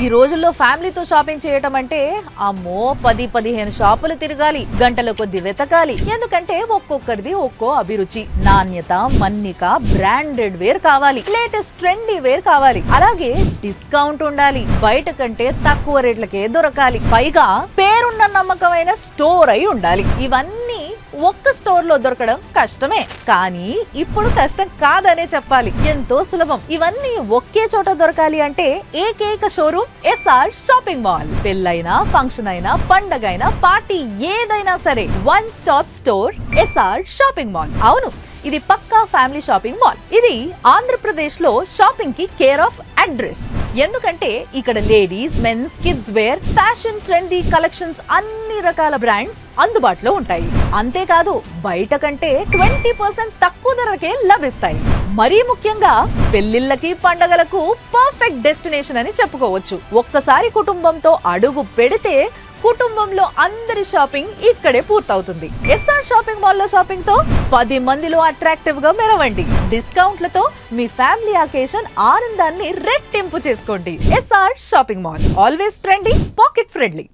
ఈ రోజుల్లో ఫ్యామిలీతో షాపింగ్ చేయటం అంటే అమ్మో 10-15 షాపులు తిరగాలి, గంటల కొద్ది వెతకాలి. ఎందుకంటే ఒక్కొక్కరిది ఒక్కో అభిరుచి. నాణ్యత, మన్నిక, బ్రాండెడ్ వేర్ కావాలి, లేటెస్ట్ ట్రెండీ వేర్ కావాలి, అలాగే డిస్కౌంట్ ఉండాలి, బయట కంటే తక్కువ రేట్లకే దొరకాలి, పైగా పేరున్న నమ్మకమైన స్టోర్ అయి ఉండాలి. ఇవన్నీ ఒక్క స్టోర్ లో దొరకడం కష్టమే, కానీ ఇప్పుడు కష్టం కాదనే చెప్పాలి. ఎంతో సులభం. ఇవన్నీ ఒకే చోట దొరకాలి అంటే ఏకైక షోరూమ్ ఎస్ఆర్ షాపింగ్ మాల్. పెళ్ళైనా, ఫంక్షన్ అయినా, పండగైనా, పార్టీ ఏదైనా సరే one stop store SR shopping mall. అవును, ఇది పక్కా ఫ్యామిలీ షాపింగ్ మాల్. ఇది ఆంధ్రప్రదేశ్ లో షాపింగ్ కి కేర్ ఆఫ్ అడ్రస్. ఎందుకంటే ఇక్కడ ladies, mens, kids wear, fashion, trendy collections, అన్ని రకాల బ్రాండ్స్ అందుబాటులో ఉంటాయి. అంతేకాదు బయట కంటే 20% తక్కువ ధరకే లభిస్తాయి. మరీ ముఖ్యంగా పెళ్లిళ్ళకి, పండగలకు పర్ఫెక్ట్ డెస్టినేషన్ అని చెప్పుకోవచ్చు. ఒక్కసారి కుటుంబంతో అడుగు పెడితే కుటుంబంలో అందరి షాపింగ్ ఇక్కడే పూర్తవుతుంది. ఎస్ఆర్ షాపింగ్ మాల్ లో షాపింగ్ తో 10 మందిలో అట్రాక్టివ్ గా మెరవండి. డిస్కౌంట్లతో మీ ఫ్యామిలీ అకేషన్ ఆనందాన్ని రెట్టింపు చేసుకోండి. SR shopping mall, always trendy, pocket friendly.